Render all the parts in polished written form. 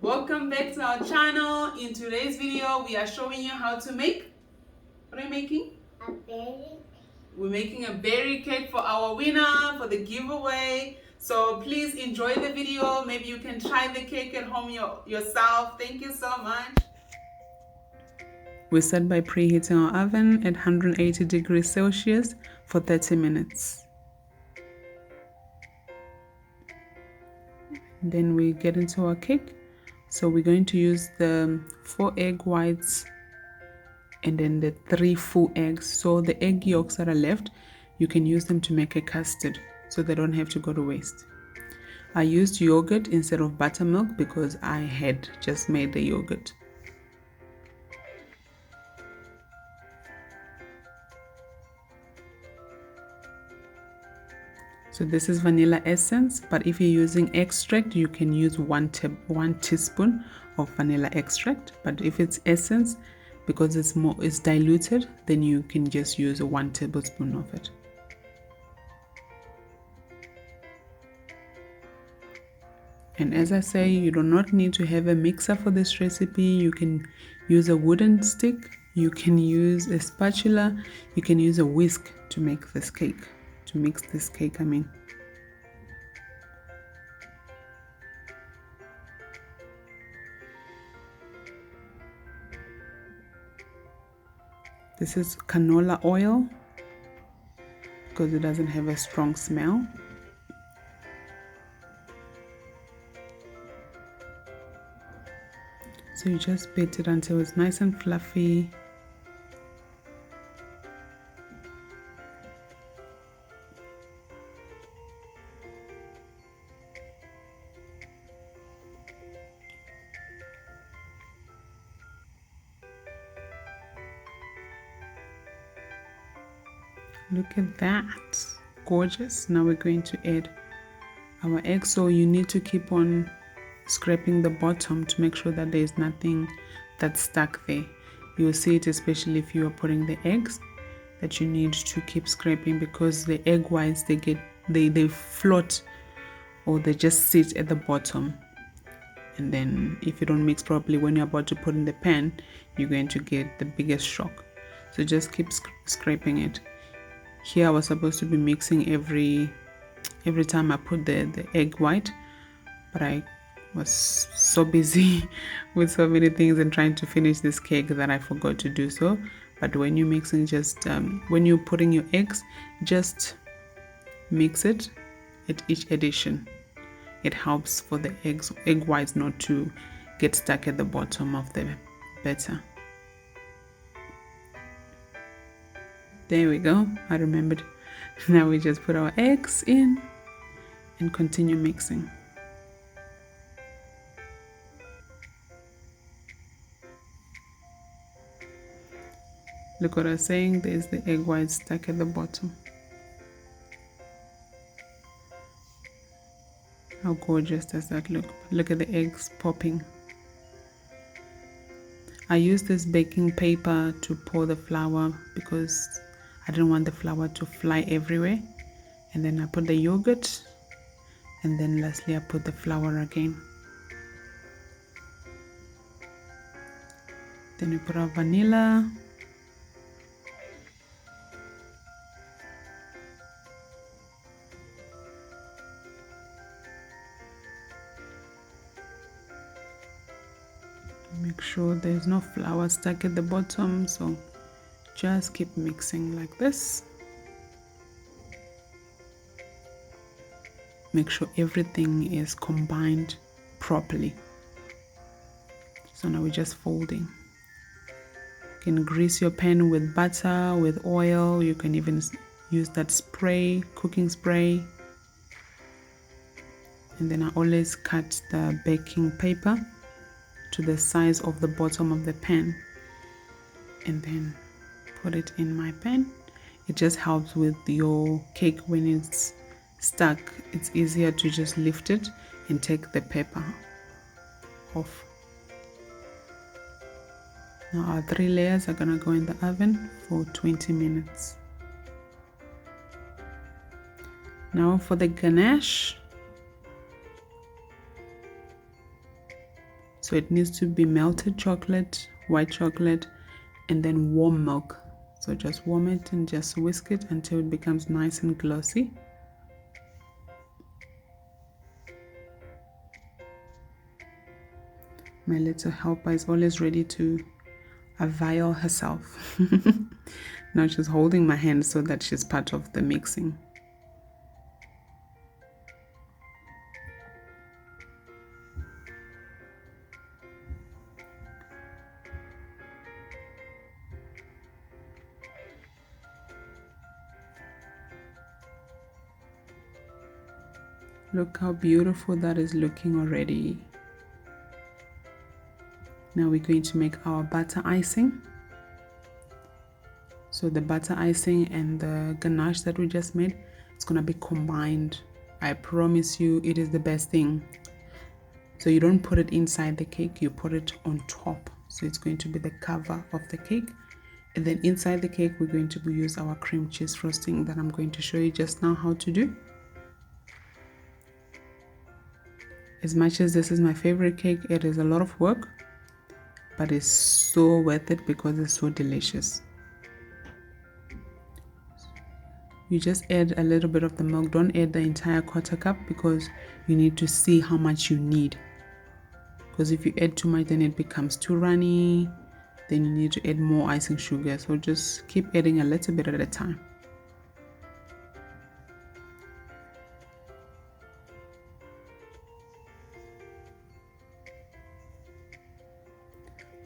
Welcome back to our channel. In today's video we are showing you how to make, what are you making? A berry. We're making a berry cake for our winner for the giveaway. So please enjoy the video. Maybe you can try the cake at home yourself. Thank you so much. We start by preheating our oven at 180 degrees Celsius for 30 minutes. Then we get into our cake. So we're going to use the 4 egg whites and then the 3 full eggs. So the egg yolks that are left, you can use them to make a custard so they don't have to go to waste. I used yogurt instead of buttermilk because I had just made the yogurt. So this is vanilla essence, but if you're using extract, you can use one teaspoon of vanilla extract. But if it's essence, because it's diluted, then you can just use 1 tablespoon of it. And as I say, you do not need to have a mixer for this recipe. You can use a wooden stick, you can use a spatula, you can use a whisk to make this cake, to mix this cake, I mean. This is canola oil because it doesn't have a strong smell. So you just beat it until it's nice and fluffy. Look at that, gorgeous. Now we're going to add our egg. So you need to keep on scraping the bottom to make sure that there is nothing that's stuck there. You'll see it especially if you are putting the eggs, that you need to keep scraping because the egg whites, they float or they just sit at the bottom. And then if you don't mix properly when you're about to put in the pan, you're going to get the biggest shock. So just keep scraping it. Here I was supposed to be mixing every time I put the egg white, but I was so busy with so many things and trying to finish this cake that I forgot to do so. But when you're mixing, just when you're putting your eggs, just mix it at each addition. It helps for the egg whites not to get stuck at the bottom of the batter. There we go, I remembered. Now we just put our eggs in and continue mixing. Look what I was saying, there's the egg white stuck at the bottom. How gorgeous does that look? Look at the eggs popping. I used this baking paper to pour the flour because I didn't want the flour to fly everywhere. And then I put the yogurt, and then lastly I put the flour again. Then we put our vanilla. Make sure there's no flour stuck at the bottom, so just keep mixing like this. Make sure everything is combined properly. So now we're just folding. You can grease your pan with butter, with oil. You can even use that spray, cooking spray. And then I always cut the baking paper to the size of the bottom of the pan and then put it in my pan. It just helps with your cake when it's stuck. It's easier to just lift it and take the paper off. Now our 3 layers are gonna go in the oven for 20 minutes. Now for the ganache. So it needs to be melted chocolate, white chocolate, and then warm milk. So just warm it and just whisk it until it becomes nice and glossy. My little helper is always ready to avail herself. Now she's holding my hand so that she's part of the mixing. Look how beautiful that is looking already. Now we're going to make our butter icing. So the butter icing and the ganache that we just made, it's gonna be combined. I promise you, it is the best thing. So you don't put it inside the cake, you put it on top. So it's going to be the cover of the cake. And then inside the cake, we're going to use our cream cheese frosting that I'm going to show you just now how to do. As much as this is my favorite cake, it is a lot of work, but it's so worth it because it's so delicious. You just add a little bit of the milk. Don't add the entire quarter cup because you need to see how much you need. Because if you add too much, then it becomes too runny. Then you need to add more icing sugar. So just keep adding a little bit at a time.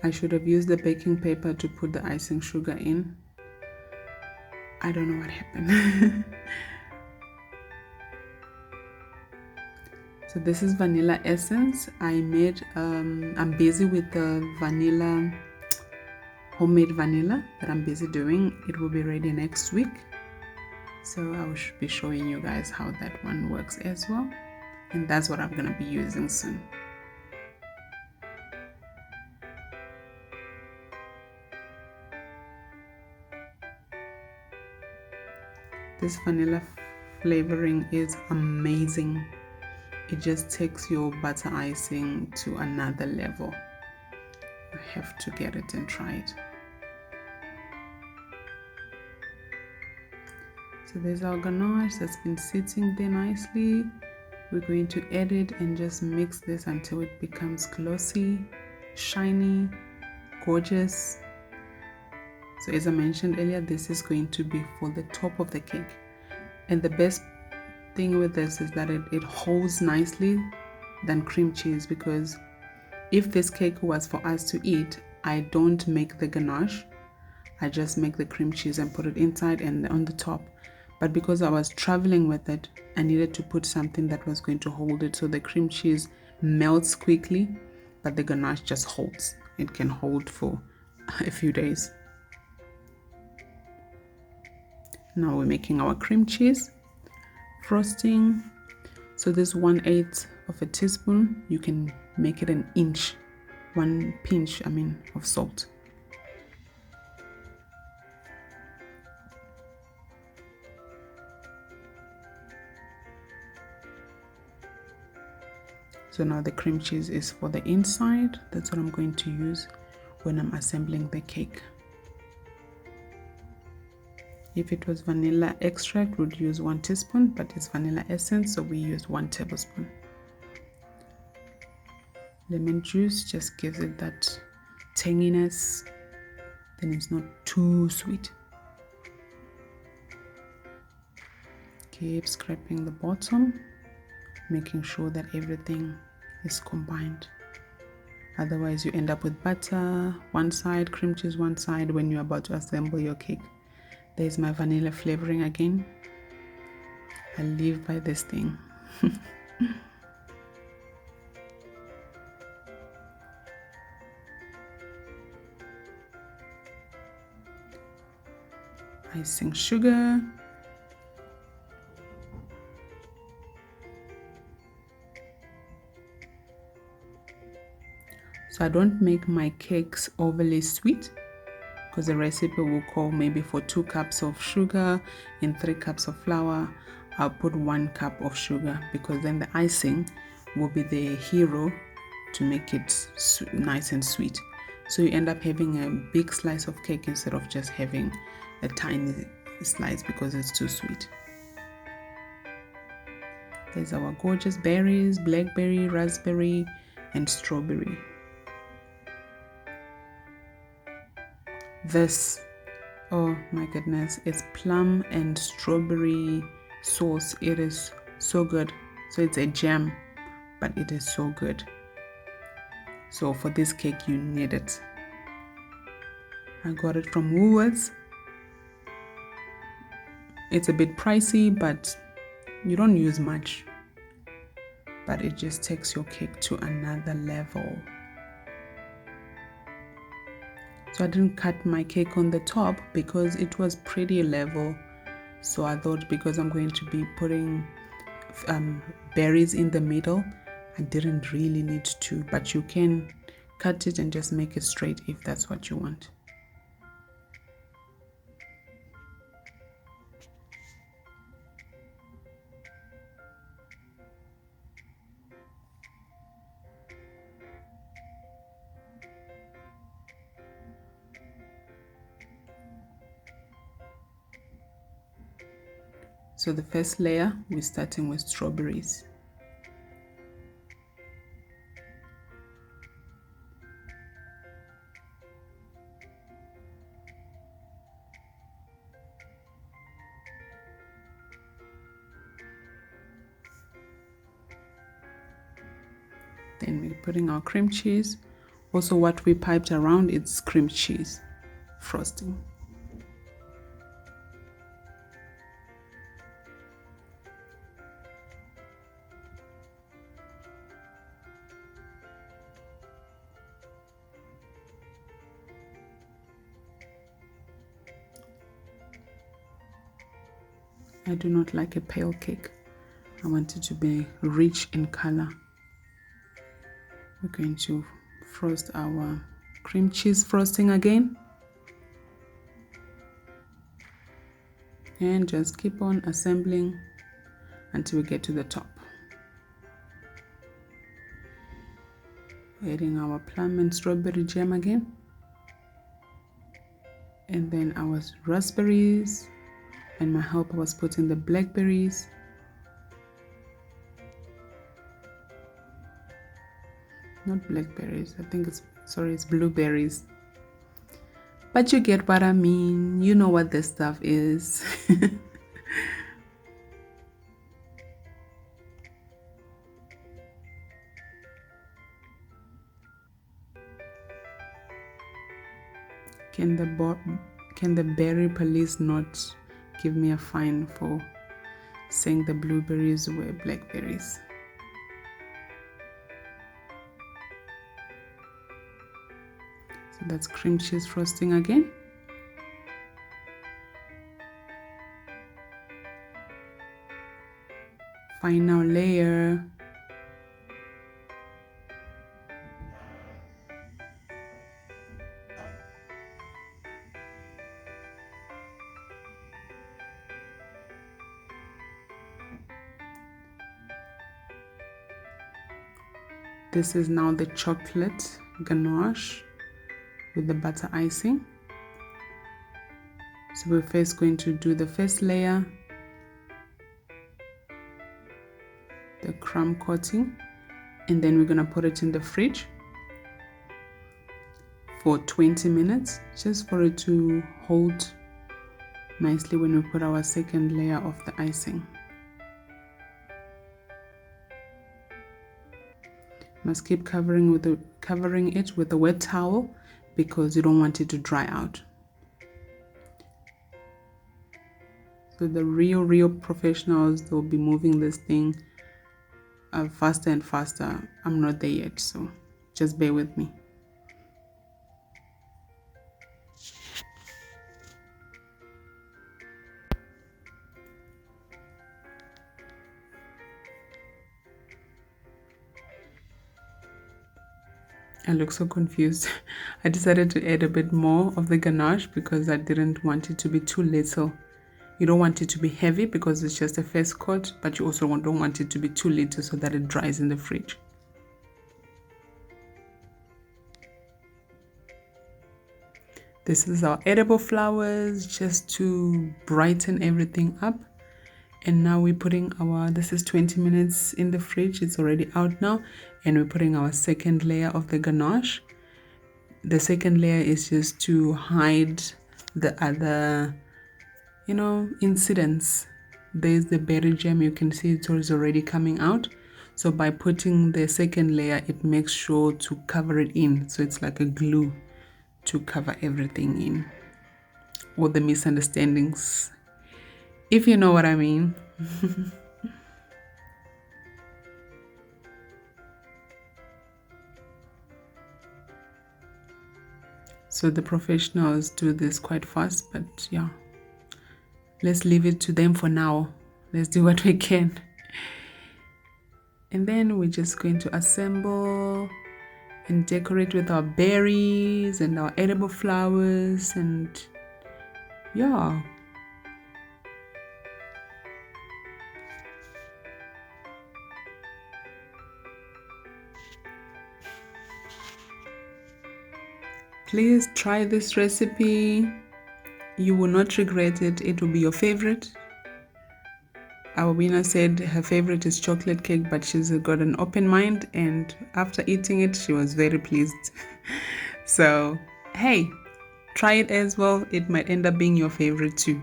I should have used the baking paper to put the icing sugar in. I don't know what happened. So this is vanilla essence. I'm busy with the vanilla, homemade vanilla that I'm busy doing. It will be ready next week. So I will be showing you guys how that one works as well. And that's what I'm gonna be using soon. This vanilla flavoring is amazing. It just takes your butter icing to another level. You have to get it and try it. So there's our ganache that's been sitting there nicely. We're going to add it and just mix this until it becomes glossy, shiny, gorgeous. So as I mentioned earlier, this is going to be for the top of the cake. And the best thing with this is that it holds nicely than cream cheese, because if this cake was for us to eat, I don't make the ganache. I just make the cream cheese and put it inside and on the top. But because I was traveling with it, I needed to put something that was going to hold it. So the cream cheese melts quickly, but the ganache just holds. It can hold for a few days. Now we're making our cream cheese frosting. So this 1/8 of a teaspoon, you can make it an inch, 1 pinch, of salt. So now the cream cheese is for the inside. That's what I'm going to use when I'm assembling the cake. If it was vanilla extract, we'd use 1 teaspoon, but it's vanilla essence, so we use 1 tablespoon. Lemon juice just gives it that tanginess, then it's not too sweet. Keep scraping the bottom, making sure that everything is combined. Otherwise you end up with butter one side, cream cheese one side when you're about to assemble your cake. There's my vanilla flavoring again. I live by this thing. Icing sugar. So I don't make my cakes overly sweet, because the recipe will call maybe for 2 cups of sugar and 3 cups of flour. I'll put 1 cup of sugar, because then the icing will be the hero to make it nice and sweet. So you end up having a big slice of cake instead of just having a tiny slice because it's too sweet. There's our gorgeous berries, blackberry, raspberry, and strawberry. This, oh my goodness, it's plum and strawberry sauce. It is so good. So it's a jam, but it is so good. So for this cake, you need it. I got it from Woolworths. It's a bit pricey, but you don't use much. But it just takes your cake to another level. So I didn't cut my cake on the top because it was pretty level. So I thought because I'm going to be putting berries in the middle, I didn't really need to, but you can cut it and just make it straight if that's what you want. So the first layer, we're starting with strawberries. Then we're putting our cream cheese. Also what we piped around, it's cream cheese frosting. I do not like a pale cake. I want it to be rich in color. We're going to frost our cream cheese frosting again. And just keep on assembling until we get to the top. Adding our plum and strawberry jam again. And then our raspberries. And my helper was putting the blackberries. Not blackberries, I think it's blueberries. But you get what I mean. You know what this stuff is. Can the berry police not give me a fine for saying the blueberries were blackberries? So that's cream cheese frosting again. Final layer. This is now the chocolate ganache with the butter icing. So we're first going to do the first layer, the crumb coating, and then we're going to put it in the fridge for 20 minutes just for it to hold nicely when we put our second layer of the icing. Must keep covering it with a wet towel because you don't want it to dry out. So the real professionals, they'll be moving this thing faster and faster. I'm not there yet, so just bear with me. I look so confused. I decided to add a bit more of the ganache because I didn't want it to be too little. You don't want it to be heavy because it's just a first coat, but you also don't want it to be too little so that it dries in the fridge. This is our edible flowers, just to brighten everything up. And now we're putting our, this is 20 minutes in the fridge, it's already out now, and we're putting our second layer of the ganache. The second layer is just to hide the other, you know, incidents. There's the berry jam, you can see it is already coming out. So by putting the second layer, it makes sure to cover it in, so it's like a glue to cover everything in, all the misunderstandings, if you know what I mean. So the professionals do this quite fast, but yeah, let's leave it to them for now. Let's do what we can. And then we're just going to assemble and decorate with our berries and our edible flowers, and yeah. Please try this recipe. You will not regret it. It will be your favorite. Our winner said her favorite is chocolate cake, but she's got an open mind, and after eating it, she was very pleased. So, hey, try it as well. It might end up being your favorite too.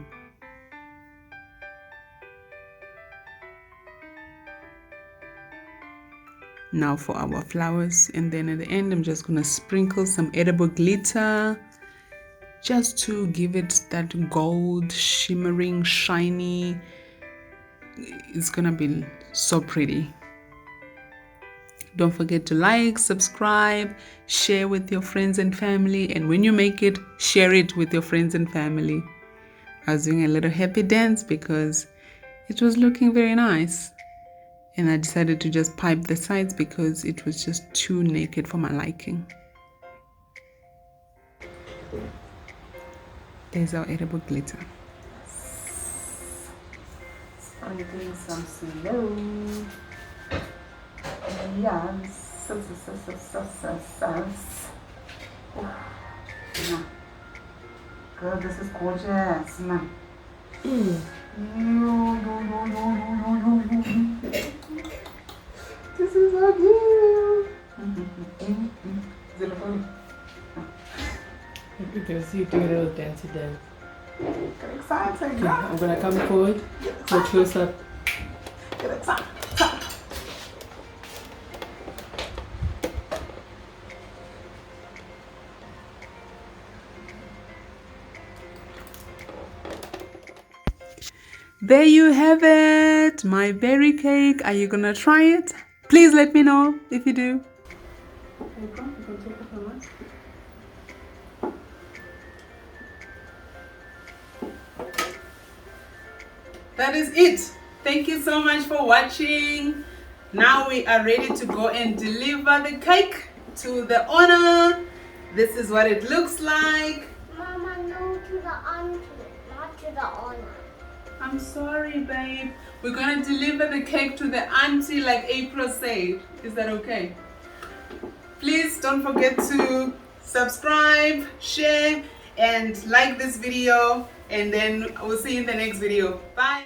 Now for our flowers, and then at the end I'm just gonna sprinkle some edible glitter just to give it that gold, shimmering, shiny. It's gonna be so pretty. Don't forget to like, subscribe, share with your friends and family, and when you make it, share it with your friends and family. I was doing a little happy dance because it was looking very nice. And I decided to just pipe the sides because it was just too naked for my liking. There's our edible glitter. Sprinkling some slow. Yes. Girl, this is gorgeous. Man. This is so cute. Is it funny? You can see you doing a little dancey dance. Get excited, Okay, girl. I'm gonna come forward for close up. Get excited. There you have it, my berry cake. Are you gonna try it? Please let me know if you do. That is it. Thank you so much for watching. Now we are ready to go and deliver the cake to the owner. This is what it looks like. Mama, no, to the auntie, not to the owner. I'm sorry, babe. We're gonna deliver the cake to the auntie like April said. Is that okay? Please don't forget to subscribe, share, and like this video. And then we'll see you in the next video. Bye.